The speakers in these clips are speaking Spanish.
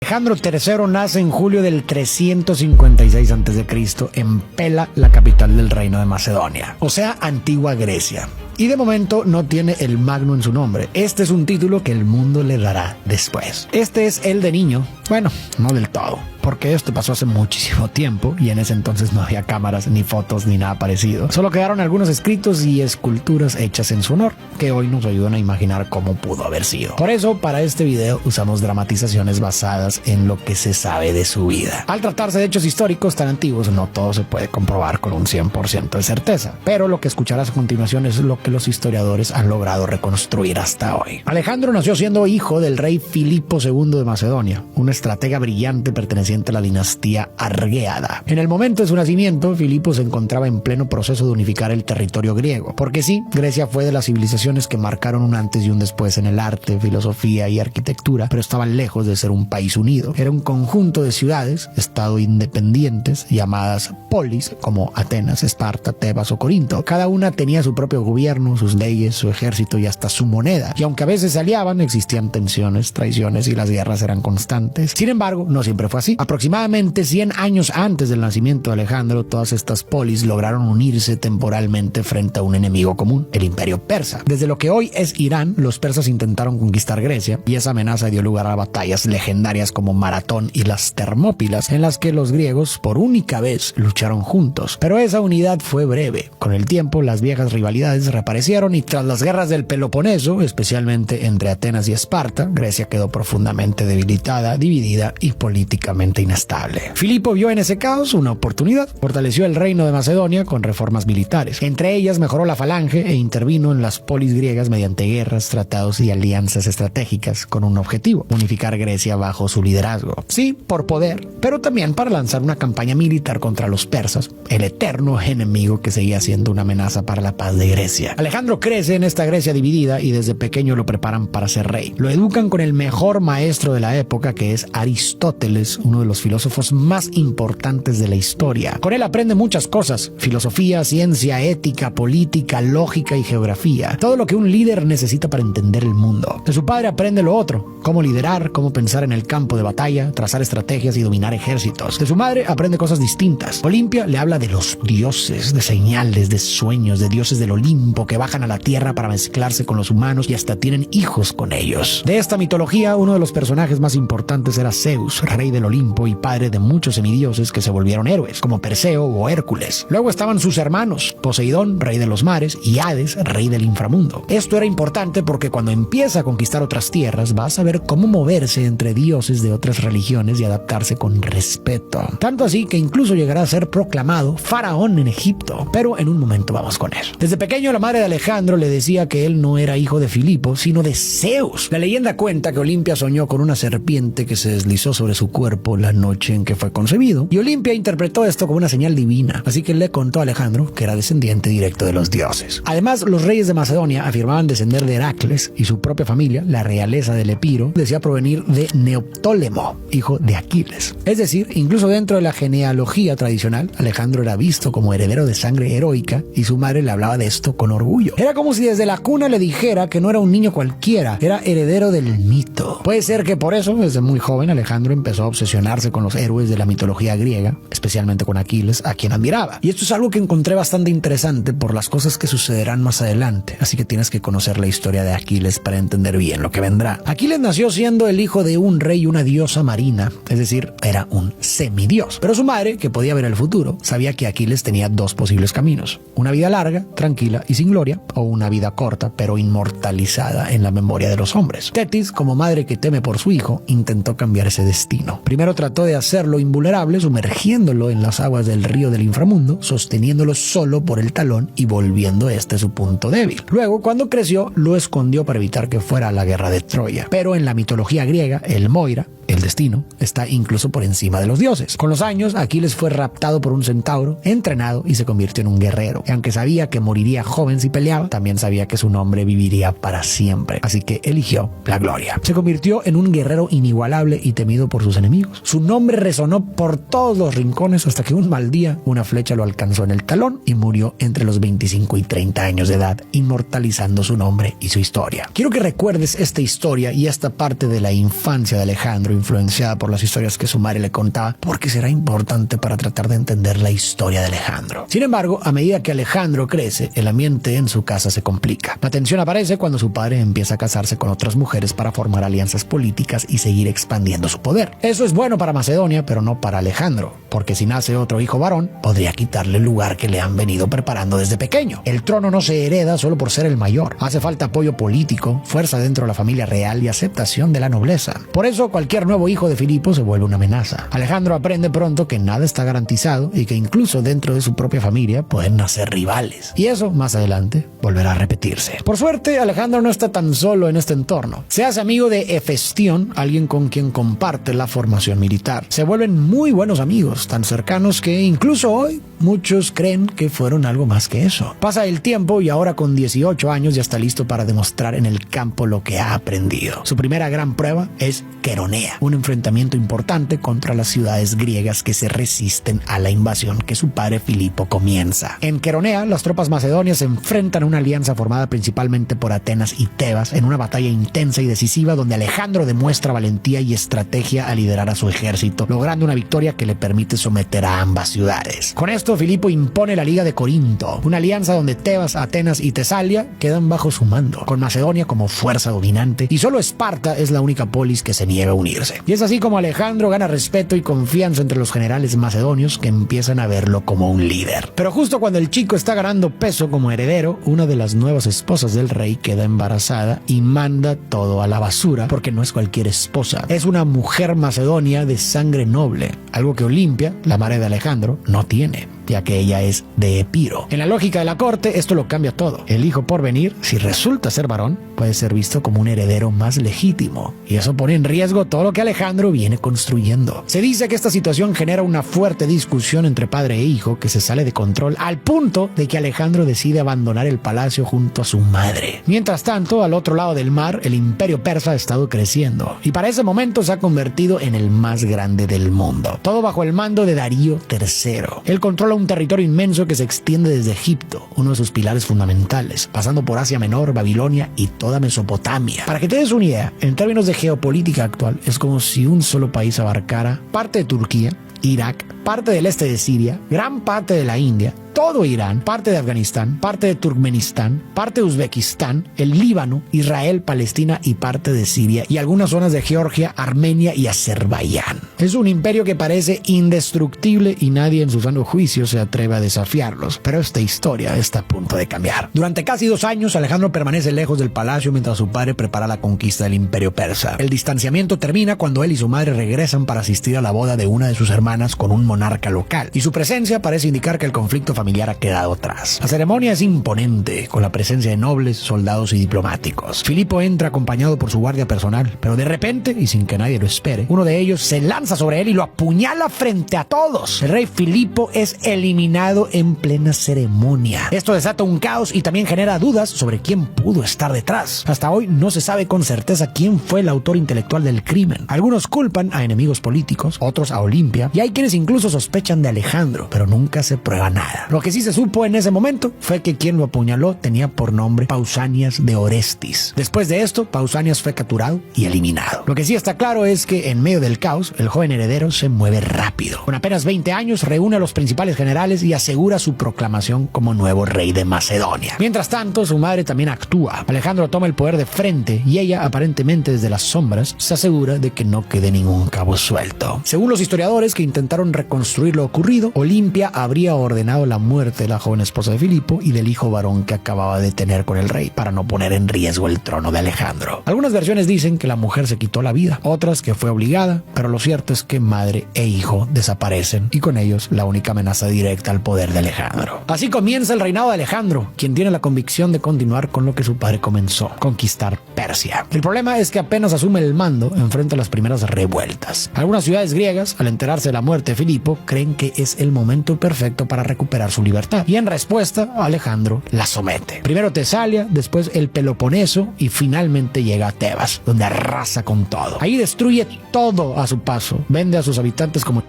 Alejandro III nace en julio del 356 a.C. en Pela, la capital del reino de Macedonia, o sea, antigua Grecia. Y de momento no tiene el Magno en su nombre. Este es un título que el mundo le dará después. Este es el de niño. Bueno, no del todo, porque esto pasó hace muchísimo tiempo y en ese entonces no había cámaras, ni fotos, ni nada parecido. Solo quedaron algunos escritos y esculturas hechas en su honor, que hoy nos ayudan a imaginar cómo pudo haber sido. Por eso, para este video usamos dramatizaciones basadas en lo que se sabe de su vida. Al tratarse de hechos históricos tan antiguos, no todo se puede comprobar con un 100% de certeza, pero lo que escucharás a continuación es lo que los historiadores han logrado reconstruir hasta hoy. Alejandro nació siendo hijo del rey Filipo II de Macedonia, un estratega brillante perteneciente a la dinastía Argeada. En el momento de su nacimiento, Filipo se encontraba en pleno proceso de unificar el territorio griego, porque sí, Grecia fue de las civilizaciones que marcaron un antes y un después en el arte, filosofía y arquitectura, pero estaban lejos de ser un país unido. Era un conjunto de ciudades, estado independientes, llamadas polis, como Atenas, Esparta, Tebas o Corinto. Cada una tenía su propio gobierno, sus leyes, su ejército y hasta su moneda. Y aunque a veces se aliaban, existían tensiones, traiciones y las guerras eran constantes. Sin embargo, no siempre fue así. Aproximadamente 100 años antes del nacimiento de Alejandro, todas estas polis lograron unirse temporalmente frente a un enemigo común, el Imperio Persa. Desde lo que hoy es Irán, los persas intentaron conquistar Grecia y esa amenaza dio lugar a batallas legendarias como Maratón y las Termópilas, en las que los griegos por única vez lucharon juntos. Pero esa unidad fue breve. Con el tiempo, las viejas rivalidades reaparecieron y tras las guerras del Peloponeso, especialmente entre Atenas y Esparta, Grecia quedó profundamente debilitada, dividida y políticamente inestable. Filipo vio en ese caos una oportunidad. Fortaleció el reino de Macedonia con reformas militares. Entre ellas mejoró la falange e intervino en las polis griegas mediante guerras, tratados y alianzas estratégicas con un objetivo: unificar Grecia bajo su liderazgo. Sí, por poder, pero también para lanzar una campaña militar contra los persas, el eterno enemigo que seguía siendo una amenaza para la paz de Grecia. Alejandro crece en esta Grecia dividida y desde pequeño lo preparan para ser rey. Lo educan con el mejor maestro de la época, que es Aristóteles, uno de los filósofos más importantes de la historia. Con él aprende muchas cosas: filosofía, ciencia, ética, política, lógica y geografía. Todo lo que un líder necesita para entender el mundo. De su padre aprende lo otro: cómo liderar, cómo pensar en el campo de batalla, trazar estrategias y dominar ejércitos. De su madre aprende cosas distintas. Olimpia le habla de los dioses, de señales, de sueños, de dioses del Olimpo que bajan a la tierra para mezclarse con los humanos y hasta tienen hijos con ellos. De esta mitología, uno de los personajes más importantes era Zeus, rey del Olimpo y padre de muchos semidioses que se volvieron héroes, como Perseo o Hércules. Luego estaban sus hermanos, Poseidón, rey de los mares, y Hades, rey del inframundo. Esto era importante porque cuando empieza a conquistar otras tierras, va a saber cómo moverse entre dioses de otras religiones y adaptarse con respeto. Tanto así que incluso llegará a ser proclamado faraón en Egipto. Pero en un momento vamos con eso. Desde pequeño, la madre de Alejandro le decía que él no era hijo de Filipo, sino de Zeus. La leyenda cuenta que Olimpia soñó con una serpiente que se deslizó sobre su cuerpo la noche en que fue concebido, y Olimpia interpretó esto como una señal divina, así que le contó a Alejandro que era descendiente directo de los dioses. Además, los reyes de Macedonia afirmaban descender de Heracles, y su propia familia, la realeza del Epiro, decía provenir de Neoptólemo, hijo de Aquiles. Es decir, incluso dentro de la genealogía tradicional, Alejandro era visto como heredero de sangre heroica, y su madre le hablaba de esto con orgullo. Era como si desde la cuna le dijera que no era un niño cualquiera, era heredero del mito. Puede ser que por eso, desde muy joven, Alejandro empezó a obsesionarse con los héroes de la mitología griega, especialmente con Aquiles, a quien admiraba. Y esto es algo que encontré bastante interesante por las cosas que sucederán más adelante, así que tienes que conocer la historia de Aquiles para entender bien lo que vendrá. Aquiles nació siendo el hijo de un rey y una diosa marina, es decir, era un semidios. Pero su madre, que podía ver el futuro, sabía que Aquiles tenía dos posibles caminos: una vida larga, tranquila y sin gloria, o una vida corta pero inmortalizada en la memoria de los hombres. Tetis, como madre que teme por su hijo, intentó cambiar ese destino. Primero trató de hacerlo invulnerable, sumergiéndolo en las aguas del río del inframundo, sosteniéndolo solo por el talón y volviendo este su punto débil. Luego, cuando creció, lo escondió para evitar que fuera a la guerra de Troya. Pero en la mitología griega, el Moira, el destino, está incluso por encima de los dioses. Con los años, Aquiles fue raptado por un centauro, entrenado y se convirtió en un guerrero. Y aunque sabía que moriría joven si peleaba, también sabía que su nombre viviría para siempre. Así que eligió la gloria. Se convirtió en un guerrero inigualable y temido por sus enemigos. Su nombre resonó por todos los rincones hasta que un mal día una flecha lo alcanzó en el talón y murió entre los 25 y 30 años de edad, inmortalizando su nombre y su historia. Quiero que recuerdes esta historia y esta parte de la infancia de Alejandro, influenciada por las historias que su madre le contaba, porque será importante para tratar de entender la historia de Alejandro. Sin embargo, a medida que Alejandro crece, el ambiente en su casa se complica. La tensión aparece cuando su padre empieza a casarse con otras mujeres para formar alianzas políticas y seguir expandiendo su poder. Eso es bueno para Macedonia, pero no para Alejandro, porque si nace otro hijo varón, podría quitarle el lugar que le han venido preparando desde pequeño. El trono no se hereda solo por ser el mayor. Hace falta apoyo político, fuerza dentro de la familia real y aceptación de la nobleza. Por eso, cualquier nuevo hijo de Filipo se vuelve una amenaza. Alejandro aprende pronto que nada está garantizado y que incluso dentro de su propia familia pueden nacer rivales. Y eso, más adelante, volverá a repetirse. Por suerte, Alejandro no está tan solo en este entorno. Se hace amigo de Hefestión, alguien con quien comparte la formación militar. Se vuelven muy buenos amigos, tan cercanos que incluso hoy muchos creen que fueron algo más que eso. Pasa el tiempo y ahora con 18 años ya está listo para demostrar en el campo lo que ha aprendido. Su primera gran prueba es Queronea, un enfrentamiento importante contra las ciudades griegas que se resisten a la invasión que su padre Filipo comienza. En Queronea, las tropas macedonias se enfrentan a una alianza formada principalmente por Atenas y Tebas en una batalla intensa y decisiva donde Alejandro demuestra valentía y estrategia al liderar a su ejército, logrando una victoria que le permite someter a ambas ciudades. Con esto, Filipo impone la Liga de Corinto, una alianza donde Tebas, Atenas y Tesalia quedan bajo su mando, con Macedonia como fuerza dominante, y solo Esparta es la única polis que se niega a unirse. Y es así como Alejandro gana respeto y confianza entre los generales macedonios que empiezan a verlo como un líder. Pero justo cuando el chico está ganando peso como heredero, una de las nuevas esposas del rey queda embarazada y manda todo a la basura porque no es cualquier esposa. Es una mujer macedonia de sangre noble, algo que Olimpia, la madre de Alejandro, no tiene, ya que ella es de Epiro. En la lógica de la corte, esto lo cambia todo. El hijo por venir, si resulta ser varón, puede ser visto como un heredero más legítimo, y eso pone en riesgo todo lo que Alejandro viene construyendo. Se dice que esta situación genera una fuerte discusión entre padre e hijo que se sale de control al punto de que Alejandro decide abandonar el palacio junto a su madre. Mientras tanto, al otro lado del mar, el imperio persa ha estado creciendo, y para ese momento se ha convertido en el más grande del mundo. Todo bajo el mando de Darío III. Él controla un territorio inmenso que se extiende desde Egipto, uno de sus pilares fundamentales, pasando por Asia Menor, Babilonia y toda Mesopotamia. Para que te des una idea, en términos de geopolítica actual, es como si un solo país abarcara parte de Turquía, Irak, parte del este de Siria, gran parte de la India, todo Irán, parte de Afganistán, parte de Turkmenistán, parte de Uzbekistán, el Líbano, Israel, Palestina y parte de Siria, y algunas zonas de Georgia, Armenia y Azerbaiyán. Es un imperio que parece indestructible y nadie en su sano juicio se atreve a desafiarlos, pero esta historia está a punto de cambiar. Durante casi 2 años, Alejandro permanece lejos del palacio mientras su padre prepara la conquista del imperio persa. El distanciamiento termina cuando él y su madre regresan para asistir a la boda de una de sus hermanas con un monarca local, y su presencia parece indicar que el conflicto familiar ha quedado atrás. La ceremonia es imponente, con la presencia de nobles, soldados y diplomáticos. Filipo entra acompañado por su guardia personal, pero de repente, y sin que nadie lo espere, uno de ellos se lanza sobre él y lo apuñala frente a todos. El rey Filipo es eliminado en plena ceremonia. Esto desata un caos y también genera dudas sobre quién pudo estar detrás. Hasta hoy no se sabe con certeza quién fue el autor intelectual del crimen. Algunos culpan a enemigos políticos, otros a Olimpia, y hay quienes incluso sospechan de Alejandro, pero nunca se prueba nada. Lo que sí se supo en ese momento fue que quien lo apuñaló tenía por nombre Pausanias de Orestis. Después de esto, Pausanias fue capturado y eliminado. Lo que sí está claro es que en medio del caos, el joven heredero se mueve rápido. Con apenas 20 años, reúne a los principales generales y asegura su proclamación como nuevo rey de Macedonia. Mientras tanto, su madre también actúa. Alejandro toma el poder de frente y ella, aparentemente desde las sombras, se asegura de que no quede ningún cabo suelto. Según los historiadores que intentaron reconstruir lo ocurrido, Olimpia habría ordenado la muerte de la joven esposa de Filipo y del hijo varón que acababa de tener con el rey para no poner en riesgo el trono de Alejandro. Algunas versiones dicen que la mujer se quitó la vida, otras que fue obligada, pero lo cierto es que madre e hijo desaparecen y con ellos la única amenaza directa al poder de Alejandro. Así comienza el reinado de Alejandro, quien tiene la convicción de continuar con lo que su padre comenzó, conquistar Persia. El problema es que apenas asume el mando, enfrenta las primeras revueltas. Algunas ciudades griegas, al enterarse de la muerte de Filipo, creen que es el momento perfecto para recuperar su su libertad. Y en respuesta, Alejandro la somete. Primero Tesalia, después el Peloponeso y finalmente llega a Tebas, donde arrasa con todo. Ahí destruye todo a su paso, vende a sus habitantes como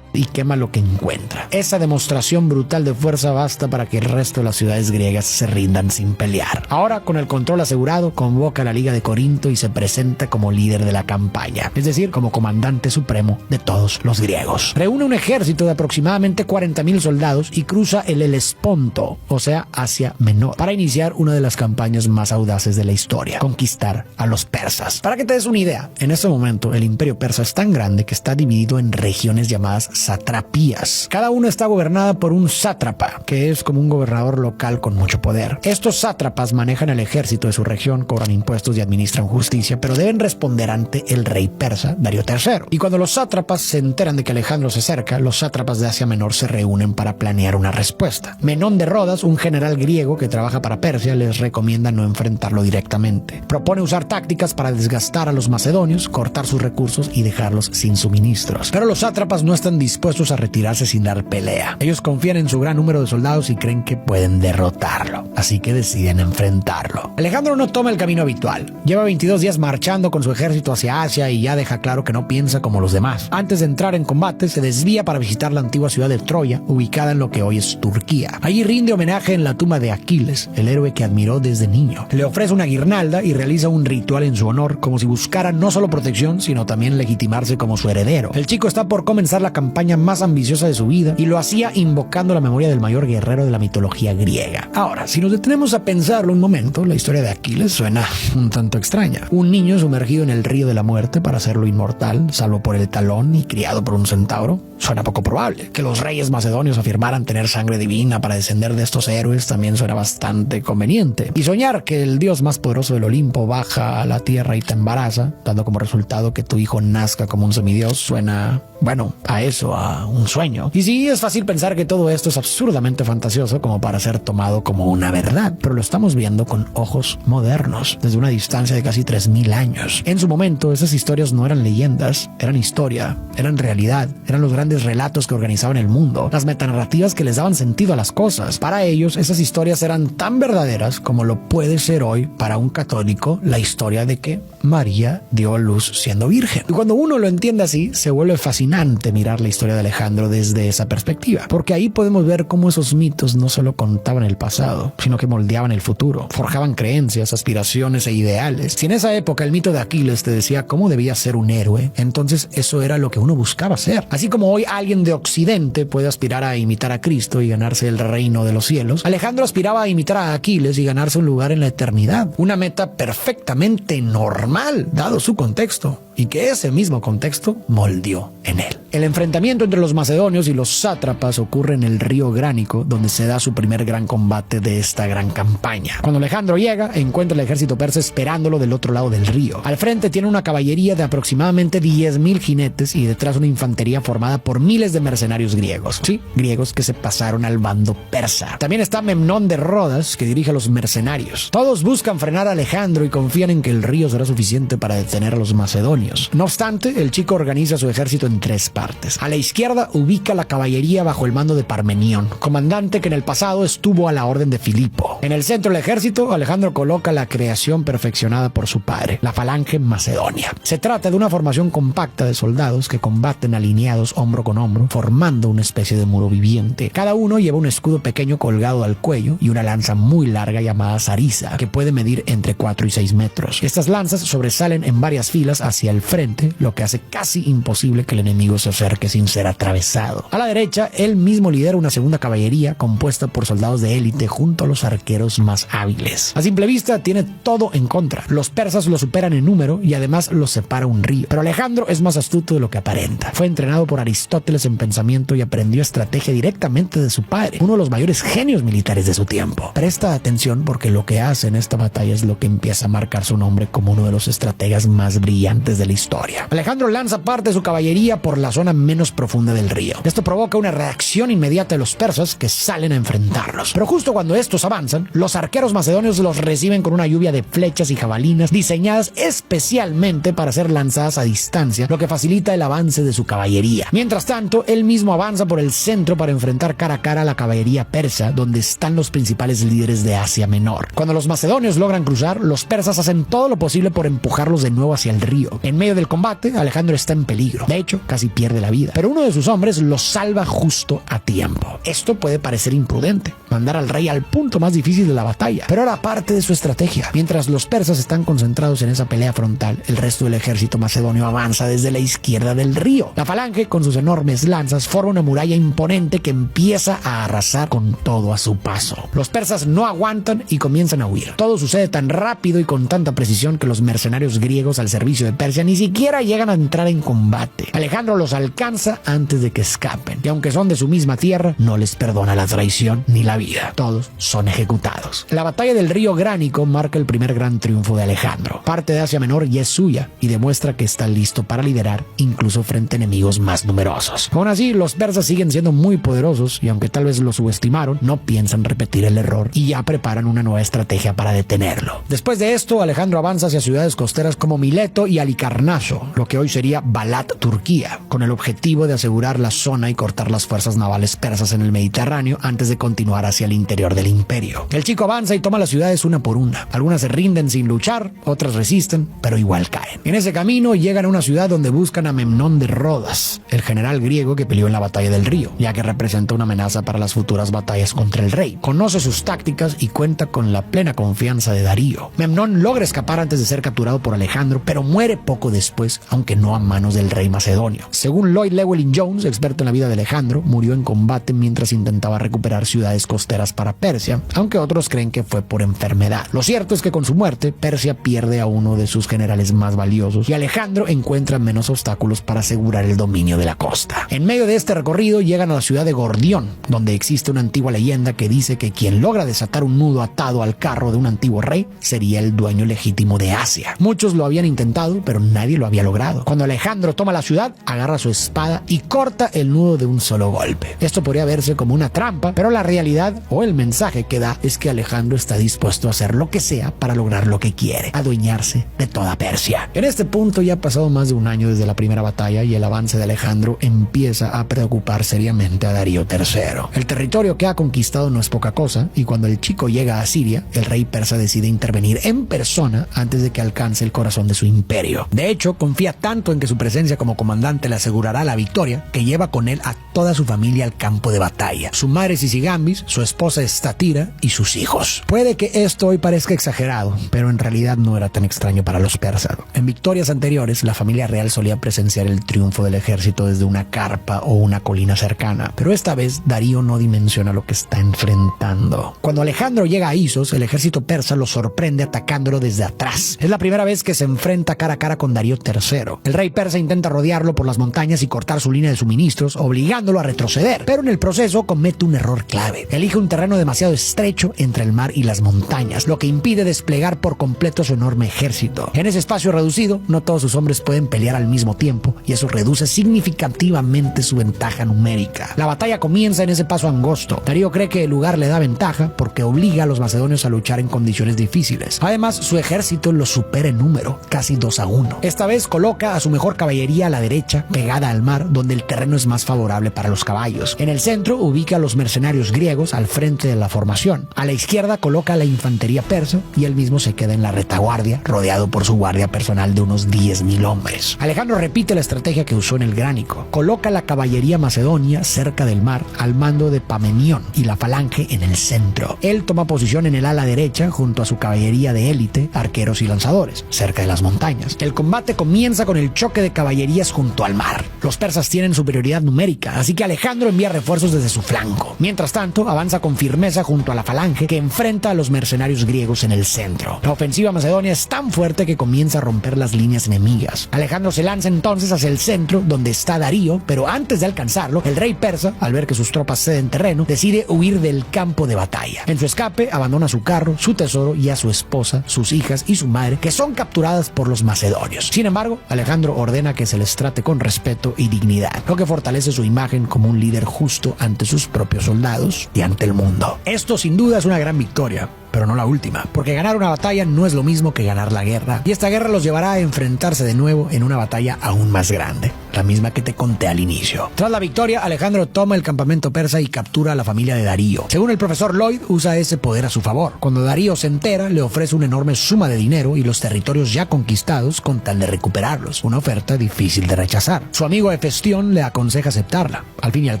y quema lo que encuentra. Esa demostración brutal de fuerza basta para que el resto de las ciudades griegas se rindan sin pelear. Ahora, con el control asegurado, convoca a la Liga de Corinto y se presenta como líder de la campaña, es decir, como comandante supremo de todos los griegos. Reúne un ejército de aproximadamente 40,000 soldados y cruza el Helesponto, o sea, Asia Menor, para iniciar una de las campañas más audaces de la historia: conquistar a los persas. Para que te des una idea, en este momento el imperio persa es tan grande que está dividido en regiones llamadas satrapías. Cada una está gobernada por un sátrapa, que es como un gobernador local con mucho poder. Estos sátrapas manejan el ejército de su región, cobran impuestos y administran justicia, pero deben responder ante el rey persa, Darío III. Y cuando los sátrapas se enteran de que Alejandro se acerca, los sátrapas de Asia Menor se reúnen para planear una respuesta. Menón de Rodas, un general griego que trabaja para Persia, les recomienda no enfrentarlo directamente. Propone usar tácticas para desgastar a los macedonios, cortar sus recursos y dejarlos sin suministros. Pero los sátrapas no están dispuestos a retirarse sin dar pelea. Ellos confían en su gran número de soldados y creen que pueden derrotarlo, así que deciden enfrentarlo. Alejandro no toma el camino habitual. Lleva 22 días marchando con su ejército hacia Asia y ya deja claro que no piensa como los demás. Antes de entrar en combate, se desvía para visitar la antigua ciudad de Troya, ubicada en lo que hoy es Turquía. Allí rinde homenaje en la tumba de Aquiles, el héroe que admiró desde niño. Le ofrece una guirnalda y realiza un ritual en su honor, como si buscara no solo protección, sino también legitimarse como su heredero. El chico está por comenzar la campaña más ambiciosa de su vida y lo hacía invocando la memoria del mayor guerrero de la mitología griega. Ahora, si nos detenemos a pensarlo un momento, la historia de Aquiles suena un tanto extraña. Un niño sumergido en el río de la muerte para hacerlo inmortal, salvo por el talón y criado por un centauro, suena poco probable. Que los reyes macedonios afirmaran tener sangre divina para descender de estos héroes también suena bastante conveniente. Y soñar que el dios más poderoso del Olimpo baja a la tierra y te embaraza, dando como resultado que tu hijo nazca como un semidios, suena, bueno, a eso, a un sueño. Y sí, es fácil pensar que todo esto es absurdamente fantasioso como para ser tomado como una verdad, pero lo estamos viendo con ojos modernos, desde una distancia de casi 3,000 años. En su momento, esas historias no eran leyendas, eran historia, eran realidad, eran los grandes relatos que organizaban el mundo, las metanarrativas que les daban sentido a las cosas. Para ellos, esas historias eran tan verdaderas como lo puede ser hoy para un católico la historia de que María dio a luz siendo virgen. Y cuando uno lo entiende así, se vuelve fascinante mirar la historia de Alejandro desde esa perspectiva, porque ahí podemos ver cómo esos mitos no solo contaban el pasado, sino que moldeaban el futuro, forjaban creencias, aspiraciones e ideales. Si en esa época el mito de Aquiles te decía cómo debía ser un héroe, entonces eso era lo que uno buscaba ser. Así como hoy alguien de Occidente puede aspirar a imitar a Cristo y ganarse el reino de los cielos, Alejandro aspiraba a imitar a Aquiles y ganarse un lugar en la eternidad, una meta perfectamente normal, dado su contexto, y que ese mismo contexto moldeó en él. El enfrentamiento entre los macedonios y los sátrapas ocurre en el río Gránico, donde se da su primer gran combate de esta gran campaña. Cuando Alejandro llega, encuentra el ejército persa esperándolo del otro lado del río. Al frente tiene una caballería de aproximadamente 10,000 jinetes y detrás una infantería formada por miles de mercenarios griegos. Sí, griegos que se pasaron al bando persa. También está Memnón de Rodas, que dirige a los mercenarios. Todos buscan frenar a Alejandro y confían en que el río será suficiente para detener a los macedonios. No obstante, el chico organiza su ejército en 3 partes. A la izquierda ubica la caballería bajo el mando de Parmenión, comandante que en el pasado estuvo a la orden de Filipo. En el centro del ejército, Alejandro coloca la creación perfeccionada por su padre, la falange macedonia. Se trata de una formación compacta de soldados que combaten alineados hombro con hombro, formando una especie de muro viviente. Cada uno lleva un escudo pequeño colgado al cuello y una lanza muy larga llamada sarisa, que puede medir entre 4 y 6 metros. Estas lanzas sobresalen en varias filas hacia el frente, lo que hace casi imposible que el enemigo se acerque sin ser atravesado. A la derecha, él mismo lidera una segunda caballería compuesta por soldados de élite junto a los arqueros más hábiles. A simple vista, tiene todo en contra. Los persas lo superan en número y además los separa un río. Pero Alejandro es más astuto de lo que aparenta. Fue entrenado por Aristóteles en pensamiento y aprendió estrategia directamente de su padre, uno de los mayores genios militares de su tiempo. Presta atención porque lo que hace en esta batalla es lo que empieza a marcar su nombre como uno de los estrategas más brillantes de la historia. Alejandro lanza parte de su caballería por las zona menos profunda del río. Esto provoca una reacción inmediata de los persas, que salen a enfrentarlos. Pero justo cuando estos avanzan, los arqueros macedonios los reciben con una lluvia de flechas y jabalinas diseñadas especialmente para ser lanzadas a distancia, lo que facilita el avance de su caballería. Mientras tanto, él mismo avanza por el centro para enfrentar cara a cara a la caballería persa, donde están los principales líderes de Asia Menor. Cuando los macedonios logran cruzar, los persas hacen todo lo posible por empujarlos de nuevo hacia el río. En medio del combate, Alejandro está en peligro. De hecho, casi pierde la vida. Pero uno de sus hombres lo salva justo a tiempo. Esto puede parecer imprudente, mandar al rey al punto más difícil de la batalla, pero era parte de su estrategia. Mientras los persas están concentrados en esa pelea frontal, el resto del ejército macedonio avanza desde la izquierda del río. La falange, con sus enormes lanzas, forma una muralla imponente que empieza a arrasar con todo a su paso. Los persas no aguantan y comienzan a huir. Todo sucede tan rápido y con tanta precisión que los mercenarios griegos al servicio de Persia ni siquiera llegan a entrar en combate. Alejandro los alcanza antes de que escapen, y aunque son de su misma tierra, no les perdona la traición ni la vida. Todos son ejecutados. La batalla del río Gránico marca el primer gran triunfo de Alejandro. Parte de Asia Menor ya es suya y demuestra que está listo para liderar incluso frente a enemigos más numerosos. Aún así, los persas siguen siendo muy poderosos y aunque tal vez lo subestimaron, no piensan repetir el error y ya preparan una nueva estrategia para detenerlo. Después de esto, Alejandro avanza hacia ciudades costeras como Mileto y Halicarnaso, lo que hoy sería Balat, Turquía, con el objetivo de asegurar la zona y cortar las fuerzas navales persas en el Mediterráneo antes de continuar hacia el interior del imperio. El chico avanza y toma las ciudades una por una. Algunas se rinden sin luchar, otras resisten, pero igual caen. En ese camino llegan a una ciudad donde buscan a Memnón de Rodas, el general griego que peleó en la batalla del río, ya que representa una amenaza para las futuras batallas contra el rey. Conoce sus tácticas y cuenta con la plena confianza de Darío. Memnón logra escapar antes de ser capturado por Alejandro, pero muere poco después, aunque no a manos del rey macedonio. Según Lloyd Llewellyn Jones, experto en la vida de Alejandro, murió en combate mientras intentaba recuperar ciudades costeras para Persia, aunque otros creen que fue por enfermedad. Lo cierto es que con su muerte, Persia pierde a uno de sus generales más valiosos y Alejandro encuentra menos obstáculos para asegurar el dominio de la costa. En medio de este recorrido llegan a la ciudad de Gordión, donde existe una antigua leyenda que dice que quien logra desatar un nudo atado al carro de un antiguo rey sería el dueño legítimo de Asia. Muchos lo habían intentado, pero nadie lo había logrado. Cuando Alejandro toma la ciudad, agarra su espada y corta el nudo de un solo golpe. Esto podría verse como una trampa, pero la realidad o el mensaje que da es que Alejandro está dispuesto a hacer lo que sea para lograr lo que quiere, adueñarse de toda Persia. En este punto ya ha pasado más de un año desde la primera batalla y el avance de Alejandro empieza a preocupar seriamente a Darío III. El territorio que ha conquistado no es poca cosa y cuando el chico llega a Siria, el rey persa decide intervenir en persona antes de que alcance el corazón de su imperio. De hecho, confía tanto en que su presencia como comandante le asegurará la victoria que lleva con él a toda su familia al campo de batalla. Su madre Sisigambis, su esposa Estatira y sus hijos. Puede que esto hoy parezca exagerado, pero en realidad no era tan extraño para los persas. En victorias anteriores, la familia real solía presenciar el triunfo del ejército desde una carpa o una colina cercana, pero esta vez Darío no dimensiona lo que está enfrentando. Cuando Alejandro llega a Isos, el ejército persa lo sorprende atacándolo desde atrás. Es la primera vez que se enfrenta cara a cara con Darío III. El rey persa intenta rodearlo por las montañas y cortar su línea de suministros, obligándolo a retroceder, pero en el proceso comete un error clave. Elige un terreno demasiado estrecho entre el mar y las montañas, lo que impide desplegar por completo su enorme ejército. En ese espacio reducido, no todos sus hombres pueden pelear al mismo tiempo, y eso reduce significativamente su ventaja numérica. La batalla comienza en ese paso angosto. Darío cree que el lugar le da ventaja porque obliga a los macedonios a luchar en condiciones difíciles. Además, su ejército lo supera en número, casi 2-1. Esta vez coloca a su mejor caballería a la derecha, pegada al mar, donde el terreno es más favorable para los caballos. En el centro ubica a los mercenarios griegos al frente de la formación. A la izquierda coloca a la infantería persa y él mismo se queda en la retaguardia, rodeado por su guardia personal de unos 10.000 hombres. Alejandro repite la estrategia que usó en el Gránico. Coloca la caballería macedonia cerca del mar al mando de Pamenión y la falange en el centro. Él toma posición en el ala derecha junto a su caballería de élite, arqueros y lanzadores, cerca de las montañas. El combate comienza con el choque de caballerías junto al mar. Los persas tienen superioridad numérica, así que Alejandro envía refuerzos desde su flanco. Mientras tanto, avanza con firmeza junto a la falange que enfrenta a los mercenarios griegos en el centro. La ofensiva macedonia es tan fuerte que comienza a romper las líneas enemigas. Alejandro se lanza entonces hacia el centro, donde está Darío, pero antes de alcanzarlo, el rey persa, al ver que sus tropas ceden terreno, decide huir del campo de batalla. En su escape, abandona su carro, su tesoro y a su esposa, sus hijas y su madre, que son capturadas por los macedonios. Sin embargo, Alejandro ordena que se les trate con respeto respeto y dignidad, lo que fortalece su imagen como un líder justo ante sus propios soldados y ante el mundo. Esto sin duda es una gran victoria, pero no la última, porque ganar una batalla no es lo mismo que ganar la guerra, y esta guerra los llevará a enfrentarse de nuevo en una batalla aún más grande, la misma que te conté al inicio. Tras la victoria, Alejandro toma el campamento persa y captura a la familia de Darío. Según el profesor Lloyd, usa ese poder a su favor. Cuando Darío se entera, le ofrece una enorme suma de dinero y los territorios ya conquistados con tal de recuperarlos, una oferta difícil de rechazar. Su amigo Hefestión le aconseja aceptarla. Al fin y al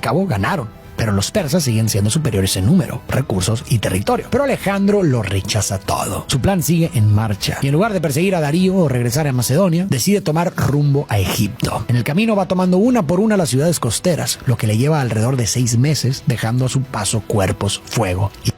cabo, ganaron. Pero los persas siguen siendo superiores en número, recursos y territorio. Pero Alejandro lo rechaza todo. Su plan sigue en marcha. Y en lugar de perseguir a Darío o regresar a Macedonia, decide tomar rumbo a Egipto. En el camino va tomando una por una las ciudades costeras, lo que le lleva alrededor de 6 meses, dejando a su paso cuerpos, fuego y...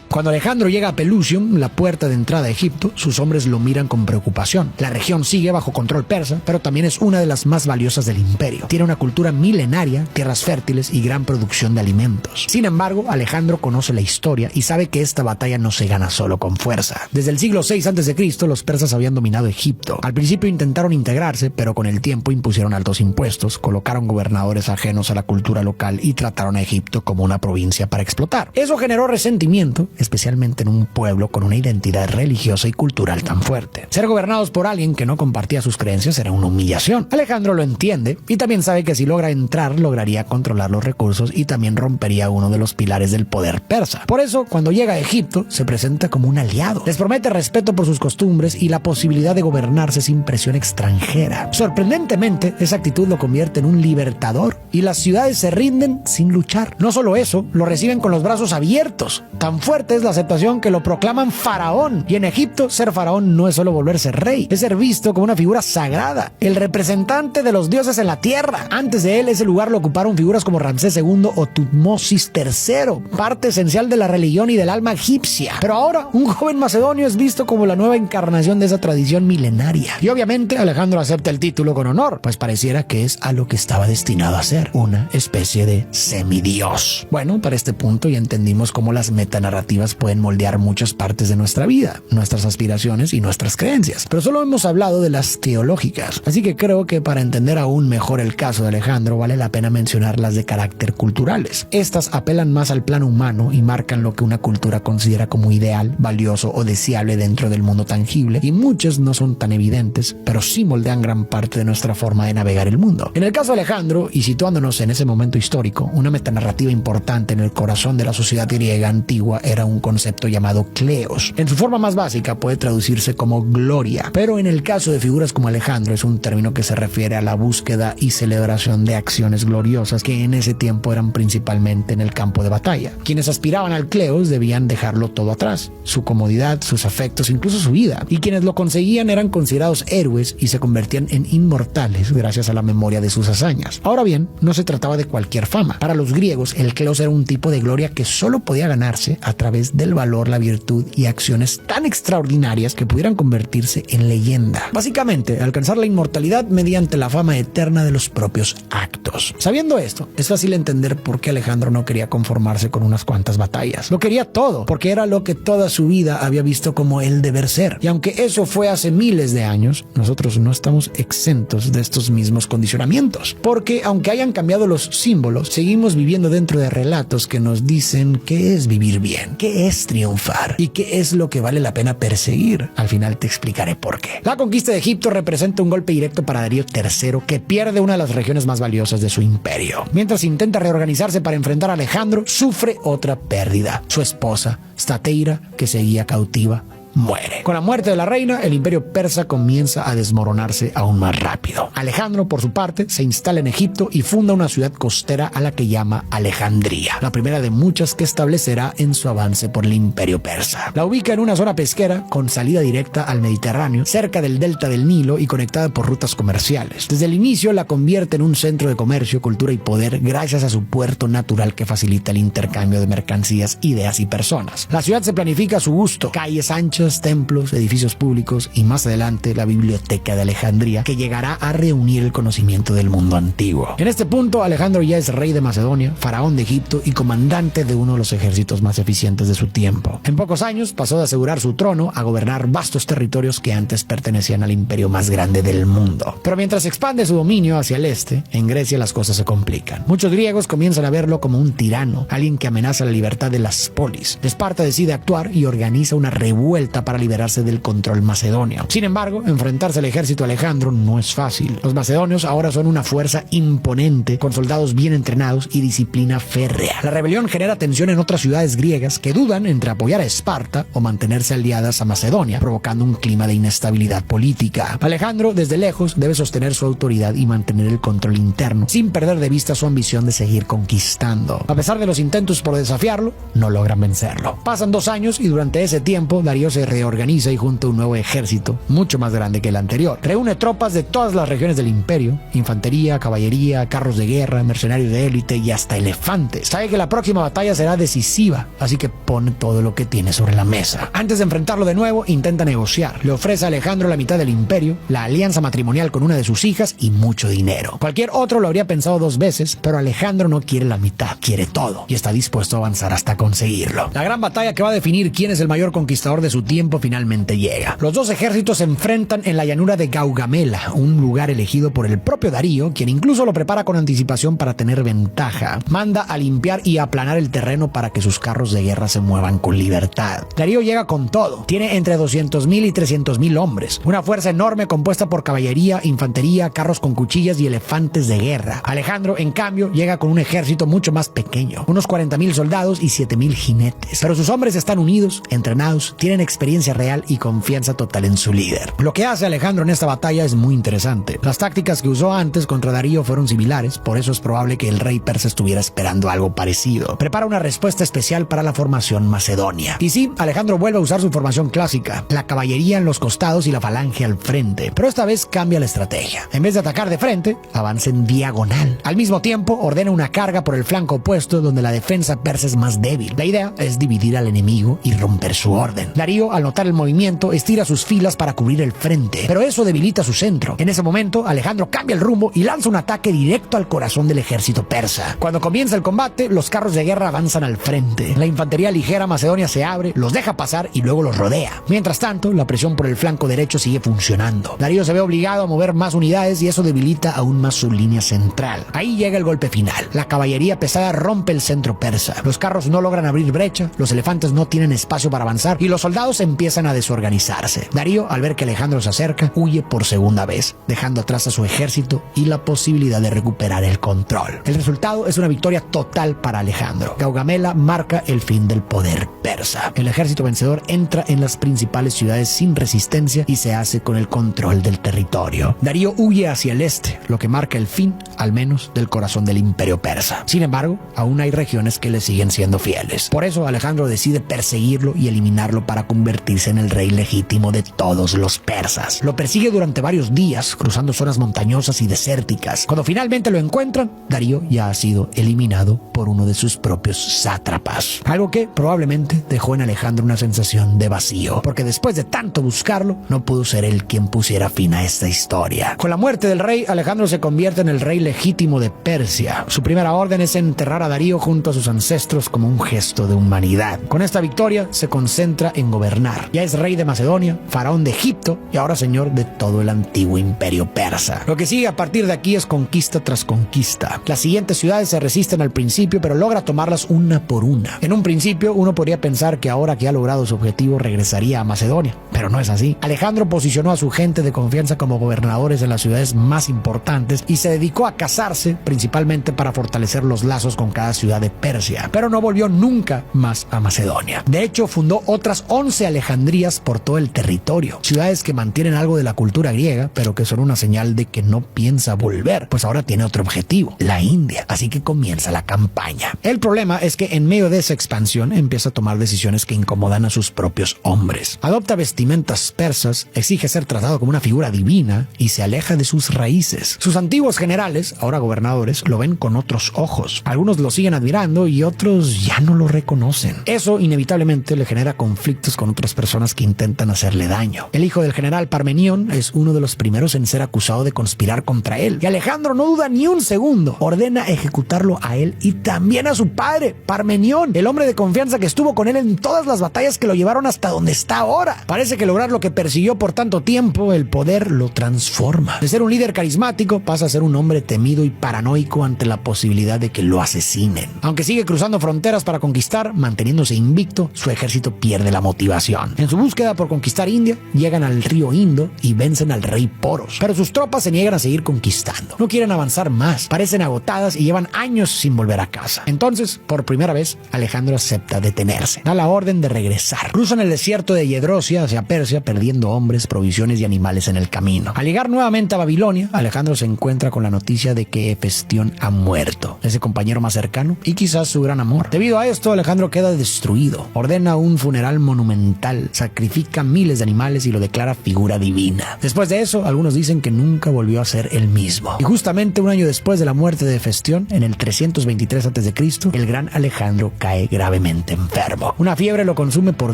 Cuando Alejandro llega a Pelusium, la puerta de entrada a Egipto, sus hombres lo miran con preocupación. La región sigue bajo control persa, pero también es una de las más valiosas del imperio. Tiene una cultura milenaria, tierras fértiles y gran producción de alimentos. Sin embargo, Alejandro conoce la historia y sabe que esta batalla no se gana solo con fuerza. Desde el siglo VI a.C., los persas habían dominado Egipto. Al principio intentaron integrarse, pero con el tiempo impusieron altos impuestos, colocaron gobernadores ajenos a la cultura local y trataron a Egipto como una provincia para explotar. Eso generó resentimiento, especialmente en un pueblo con una identidad religiosa y cultural tan fuerte. Ser gobernados por alguien que no compartía sus creencias era una humillación. Alejandro lo entiende y también sabe que si logra entrar, lograría controlar los recursos y también rompería uno de los pilares del poder persa. Por eso, cuando llega a Egipto, se presenta como un aliado. Les promete respeto por sus costumbres y la posibilidad de gobernarse sin presión extranjera. Sorprendentemente, esa actitud lo convierte en un libertador y las ciudades se rinden sin luchar. No solo eso, lo reciben con los brazos abiertos. Tan fuerte es la aceptación que lo proclaman faraón. Y en Egipto, ser faraón no es solo volverse rey, es ser visto como una figura sagrada, el representante de los dioses en la tierra. Antes de él, ese lugar lo ocuparon figuras como Ramsés II o Tutmosis III, parte esencial de la religión y del alma egipcia. Pero ahora, un joven macedonio es visto como la nueva encarnación de esa tradición milenaria. Y obviamente, Alejandro acepta el título con honor, pues pareciera que es a lo que estaba destinado a ser, una especie de semidios. Bueno, para este punto ya entendimos cómo las metanarrativas pueden moldear muchas partes de nuestra vida, nuestras aspiraciones y nuestras creencias. Pero solo hemos hablado de las teológicas, así que creo que para entender aún mejor el caso de Alejandro vale la pena mencionar las de carácter culturales. Estas apelan más al plano humano y marcan lo que una cultura considera como ideal, valioso o deseable dentro del mundo tangible, y muchas no son tan evidentes, pero sí moldean gran parte de nuestra forma de navegar el mundo. En el caso de Alejandro, y situándonos en ese momento histórico, una metanarrativa importante en el corazón de la sociedad griega antigua era un concepto llamado kleos. En su forma más básica puede traducirse como gloria, pero en el caso de figuras como Alejandro es un término que se refiere a la búsqueda y celebración de acciones gloriosas que en ese tiempo eran principalmente en el campo de batalla. Quienes aspiraban al kleos debían dejarlo todo atrás, su comodidad, sus afectos, incluso su vida, y quienes lo conseguían eran considerados héroes y se convertían en inmortales gracias a la memoria de sus hazañas. Ahora bien, no se trataba de cualquier fama. Para los griegos, el kleos era un tipo de gloria que solo podía ganarse a través del valor, la virtud y acciones tan extraordinarias que pudieran convertirse en leyenda. Básicamente, alcanzar la inmortalidad mediante la fama eterna de los propios actos. Sabiendo esto, es fácil entender por qué Alejandro no quería conformarse con unas cuantas batallas. Lo quería todo, porque era lo que toda su vida había visto como el deber ser. Y aunque eso fue hace miles de años, nosotros no estamos exentos de estos mismos condicionamientos. Porque aunque hayan cambiado los símbolos, seguimos viviendo dentro de relatos que nos dicen qué es vivir bien, qué es triunfar y qué es lo que vale la pena perseguir. Al final te explicaré por qué. La conquista de Egipto representa un golpe directo para Darío III, que pierde una de las regiones más valiosas de su imperio. Mientras intenta reorganizarse para enfrentar a Alejandro, sufre otra pérdida. Su esposa, Stateira, que seguía cautiva, muere. Con la muerte de la reina, el imperio persa comienza a desmoronarse aún más rápido. Alejandro, por su parte, se instala en Egipto y funda una ciudad costera a la que llama Alejandría, la primera de muchas que establecerá en su avance por el imperio persa. La ubica en una zona pesquera con salida directa al Mediterráneo, cerca del delta del Nilo y conectada por rutas comerciales. Desde el inicio la convierte en un centro de comercio, cultura y poder gracias a su puerto natural que facilita el intercambio de mercancías, ideas y personas. La ciudad se planifica a su gusto, calles anchas, iglesias, templos, edificios públicos y más adelante la Biblioteca de Alejandría, que llegará a reunir el conocimiento del mundo antiguo. En este punto, Alejandro ya es rey de Macedonia, faraón de Egipto y comandante de uno de los ejércitos más eficientes de su tiempo. En pocos años pasó de asegurar su trono a gobernar vastos territorios que antes pertenecían al imperio más grande del mundo. Pero mientras expande su dominio hacia el este, en Grecia las cosas se complican. Muchos griegos comienzan a verlo como un tirano, alguien que amenaza la libertad de las polis. Esparta decide actuar y organiza una revuelta para liberarse del control macedonio. Sin embargo, enfrentarse al ejército de Alejandro no es fácil. Los macedonios ahora son una fuerza imponente, con soldados bien entrenados y disciplina férrea. La rebelión genera tensión en otras ciudades griegas que dudan entre apoyar a Esparta o mantenerse aliadas a Macedonia, provocando un clima de inestabilidad política. Alejandro, desde lejos, debe sostener su autoridad y mantener el control interno, sin perder de vista su ambición de seguir conquistando. A pesar de los intentos por desafiarlo, no logran vencerlo. Pasan 2 años y durante ese tiempo Darío se reorganiza y junta un nuevo ejército, mucho más grande que el anterior. Reúne tropas de todas las regiones del imperio, infantería, caballería, carros de guerra, mercenarios de élite y hasta elefantes. Sabe que la próxima batalla será decisiva, así que pone todo lo que tiene sobre la mesa. Antes de enfrentarlo de nuevo, intenta negociar. Le ofrece a Alejandro la mitad del imperio, la alianza matrimonial con una de sus hijas y mucho dinero. Cualquier otro lo habría pensado 2 veces, pero Alejandro no quiere la mitad, quiere todo y está dispuesto a avanzar hasta conseguirlo. La gran batalla que va a definir quién es el mayor conquistador de su tiempo finalmente llega. Los 2 ejércitos se enfrentan en la llanura de Gaugamela, un lugar elegido por el propio Darío, quien incluso lo prepara con anticipación para tener ventaja. Manda a limpiar y aplanar el terreno para que sus carros de guerra se muevan con libertad. Darío llega con todo. Tiene entre 200,000 y 300,000 hombres. Una fuerza enorme compuesta por caballería, infantería, carros con cuchillas y elefantes de guerra. Alejandro, en cambio, llega con un ejército mucho más pequeño. Unos 40,000 soldados y 7,000 jinetes. Pero sus hombres están unidos, entrenados, tienen experiencia real y confianza total en su líder. Lo que hace Alejandro en esta batalla es muy interesante. Las tácticas que usó antes contra Darío fueron similares, por eso es probable que el rey persa estuviera esperando algo parecido. Prepara una respuesta especial para la formación macedonia. Y sí, Alejandro vuelve a usar su formación clásica, la caballería en los costados y la falange al frente, pero esta vez cambia la estrategia. En vez de atacar de frente, avanza en diagonal. Al mismo tiempo, ordena una carga por el flanco opuesto donde la defensa persa es más débil. La idea es dividir al enemigo y romper su orden. Darío, al notar el movimiento, estira sus filas para cubrir el frente, pero eso debilita su centro. En ese momento, Alejandro cambia el rumbo y lanza un ataque directo al corazón del ejército persa. Cuando comienza el combate, los carros de guerra avanzan al frente. La infantería ligera macedonia se abre, los deja pasar y luego los rodea. Mientras tanto, la presión por el flanco derecho sigue funcionando. Darío se ve obligado a mover más unidades y eso debilita aún más su línea central. Ahí llega el golpe final. La caballería pesada rompe el centro persa. Los carros no logran abrir brecha, los elefantes no tienen espacio para avanzar y los soldados empiezan a desorganizarse. Darío, al ver que Alejandro se acerca, huye por segunda vez, dejando atrás a su ejército y la posibilidad de recuperar el control. El resultado es una victoria total para Alejandro. Gaugamela marca el fin del poder persa. El ejército vencedor entra en las principales ciudades sin resistencia y se hace con el control del territorio. Darío huye hacia el este, lo que marca el fin, al menos, del corazón del imperio persa. Sin embargo, aún hay regiones que le siguen siendo fieles. Por eso Alejandro decide perseguirlo y eliminarlo para convertirse en el rey legítimo de todos los persas. Lo persigue durante varios días, cruzando zonas montañosas y desérticas. Cuando finalmente lo encuentran, Darío ya ha sido eliminado por uno de sus propios sátrapas. Algo que probablemente dejó en Alejandro una sensación de vacío, porque después de tanto buscarlo, no pudo ser él quien pusiera fin a esta historia. Con la muerte del rey, Alejandro se convierte en el rey legítimo de Persia. Su primera orden es enterrar a Darío junto a sus ancestros como un gesto de humanidad. Con esta victoria se concentra en gobernar. Ya es rey de Macedonia, faraón de Egipto y ahora señor de todo el antiguo imperio persa. Lo que sigue a partir de aquí es conquista tras conquista. Las siguientes ciudades se resisten al principio, pero logra tomarlas una por una. En un principio, uno podría pensar que ahora que ha logrado su objetivo regresaría a Macedonia, pero no es así. Alejandro posicionó a su gente de confianza como gobernadores en las ciudades más importantes y se dedicó a casarse principalmente para fortalecer los lazos con cada ciudad de Persia, pero no volvió nunca más a Macedonia. De hecho, fundó otras 11 Alejandrías por todo el territorio, ciudades que mantienen algo de la cultura griega, pero que son una señal de que no piensa volver, pues ahora tiene otro objetivo, la India, así que comienza la campaña. El problema es que en medio de esa expansión empieza a tomar decisiones que incomodan a sus propios hombres. Adopta vestimentas persas, exige ser tratado como una figura divina y se aleja de sus raíces. Sus antiguos generales, ahora gobernadores, lo ven con otros ojos. Algunos lo siguen admirando y otros ya no lo reconocen. Eso inevitablemente le genera conflictos con con otras personas que intentan hacerle daño. El hijo del general Parmenión es uno de los primeros en ser acusado de conspirar contra él. Y Alejandro no duda ni un segundo. Ordena ejecutarlo a él y también a su padre, Parmenión, el hombre de confianza que estuvo con él en todas las batallas que lo llevaron hasta donde está ahora. Parece que lograr lo que persiguió por tanto tiempo, el poder lo transforma. De ser un líder carismático, pasa a ser un hombre temido y paranoico ante la posibilidad de que lo asesinen. Aunque sigue cruzando fronteras para conquistar, manteniéndose invicto, su ejército pierde la motivación. En su búsqueda por conquistar India, llegan al río Indo y vencen al rey Poros. Pero sus tropas se niegan a seguir conquistando. No quieren avanzar más, parecen agotadas y llevan años sin volver a casa. Entonces, por primera vez, Alejandro acepta detenerse. Da la orden de regresar. Cruzan el desierto de Yedrosia hacia Persia, perdiendo hombres, provisiones y animales en el camino. Al llegar nuevamente a Babilonia, Alejandro se encuentra con la noticia de que Hefestión ha muerto, ese compañero más cercano y quizás su gran amor. Debido a esto, Alejandro queda destruido. Ordena un funeral monumental, sacrifica miles de animales y lo declara figura divina. Después de eso, algunos dicen que nunca volvió a ser el mismo. Y justamente un año después de la muerte de Hefestión, en el 323 a.C., el gran Alejandro cae gravemente enfermo. Una fiebre lo consume por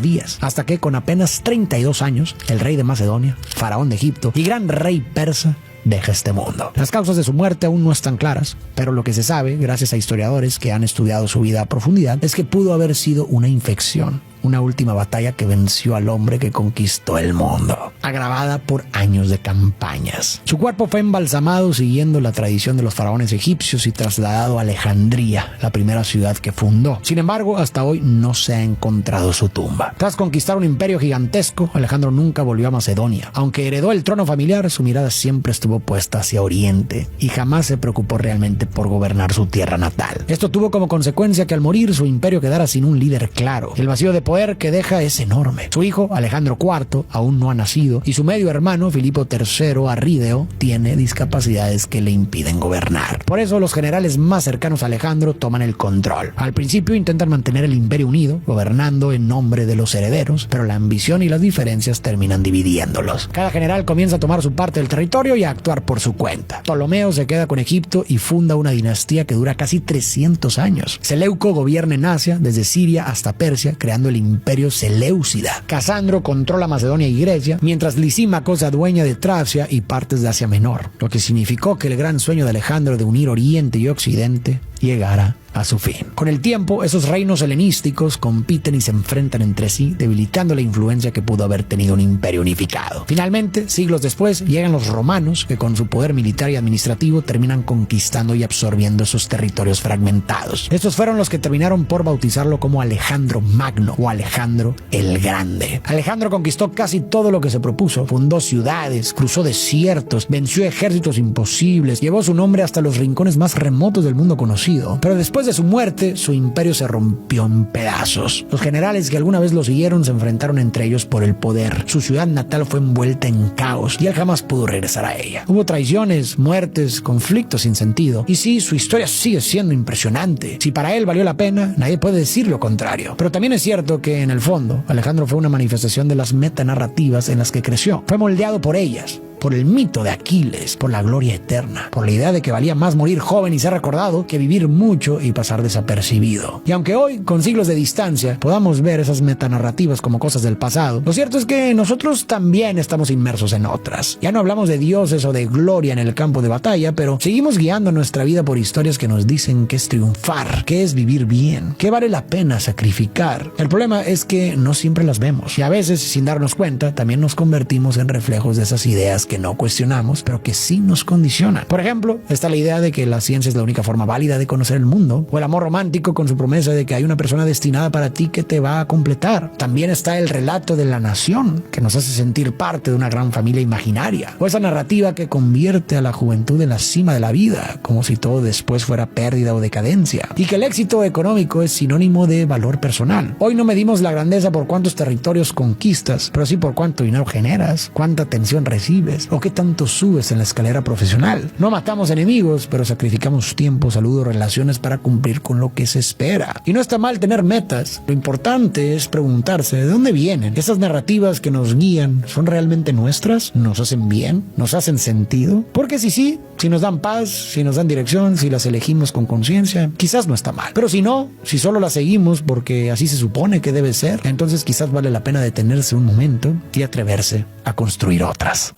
días, hasta que con apenas 32 años, el rey de Macedonia, faraón de Egipto y gran rey persa, deja este mundo. Las causas de su muerte aún no están claras, pero lo que se sabe, gracias a historiadores que han estudiado su vida a profundidad, es que pudo haber sido una infección, una última batalla que venció al hombre que conquistó el mundo, agravada por años de campañas. Su cuerpo fue embalsamado siguiendo la tradición de los faraones egipcios y trasladado a Alejandría, la primera ciudad que fundó. Sin embargo, hasta hoy no se ha encontrado su tumba. Tras conquistar un imperio gigantesco, Alejandro nunca volvió a Macedonia. Aunque heredó el trono familiar, su mirada siempre estuvo puesta hacia Oriente y jamás se preocupó realmente por gobernar su tierra natal. Esto tuvo como consecuencia que al morir su imperio quedara sin un líder claro. El vacío de poder que deja es enorme. Su hijo, Alejandro IV, aún no ha nacido y su medio hermano, Filipo III Arrídeo, tiene discapacidades que le impiden gobernar. Por eso los generales más cercanos a Alejandro toman el control. Al principio intentan mantener el imperio unido, gobernando en nombre de los herederos, pero la ambición y las diferencias terminan dividiéndolos. Cada general comienza a tomar su parte del territorio y a actuar por su cuenta. Ptolomeo se queda con Egipto y funda una dinastía que dura casi 300 años. Seleuco gobierna en Asia, desde Siria hasta Persia, creando el imperio Seleucida. Casandro controla Macedonia y Grecia, mientras Lisímaco se adueña de Tracia y partes de Asia Menor, lo que significó que el gran sueño de Alejandro de unir Oriente y Occidente llegara a su fin. Con el tiempo, esos reinos helenísticos compiten y se enfrentan entre sí, debilitando la influencia que pudo haber tenido un imperio unificado. Finalmente, siglos después, llegan los romanos, que con su poder militar y administrativo terminan conquistando y absorbiendo esos territorios fragmentados. Estos fueron los que terminaron por bautizarlo como Alejandro Magno o Alejandro el Grande. Alejandro conquistó casi todo lo que se propuso, fundó ciudades, cruzó desiertos, venció ejércitos imposibles, llevó su nombre hasta los rincones más remotos del mundo conocido. Pero después de su muerte, su imperio se rompió en pedazos. Los generales que alguna vez lo siguieron se enfrentaron entre ellos por el poder. Su ciudad natal fue envuelta en caos y él jamás pudo regresar a ella. Hubo traiciones, muertes, conflictos sin sentido. Y sí, su historia sigue siendo impresionante. Si para él valió la pena, nadie puede decir lo contrario. Pero también es cierto que, en el fondo, Alejandro fue una manifestación de las metanarrativas en las que creció. Fue moldeado por ellas, por el mito de Aquiles, por la gloria eterna, por la idea de que valía más morir joven y ser recordado que vivir mucho y pasar desapercibido. Y aunque hoy, con siglos de distancia, podamos ver esas metanarrativas como cosas del pasado, lo cierto es que nosotros también estamos inmersos en otras. Ya no hablamos de dioses o de gloria en el campo de batalla, pero seguimos guiando nuestra vida por historias que nos dicen qué es triunfar, qué es vivir bien, qué vale la pena sacrificar. El problema es que no siempre las vemos y a veces, sin darnos cuenta, también nos convertimos en reflejos de esas ideas que no cuestionamos, pero que sí nos condicionan. Por ejemplo, está la idea de que la ciencia es la única forma válida de conocer el mundo, o el amor romántico con su promesa de que hay una persona destinada para ti que te va a completar. También está el relato de la nación, que nos hace sentir parte de una gran familia imaginaria, o esa narrativa que convierte a la juventud en la cima de la vida, como si todo después fuera pérdida o decadencia, y que el éxito económico es sinónimo de valor personal. Hoy no medimos la grandeza por cuántos territorios conquistas, pero sí por cuánto dinero generas, cuánta atención recibes, sociales? ¿O qué tanto subes en la escalera profesional? No matamos enemigos, pero sacrificamos tiempo, salud o relaciones para cumplir con lo que se espera. Y no está mal tener metas. Lo importante es preguntarse ¿de dónde vienen? ¿Esas narrativas que nos guían son realmente nuestras? ¿Nos hacen bien? ¿Nos hacen sentido? Porque si sí, si nos dan paz, si nos dan dirección, si las elegimos con conciencia, quizás no está mal. Pero si no, si solo las seguimos porque así se supone que debe ser, entonces quizás vale la pena detenerse un momento y atreverse a construir otras.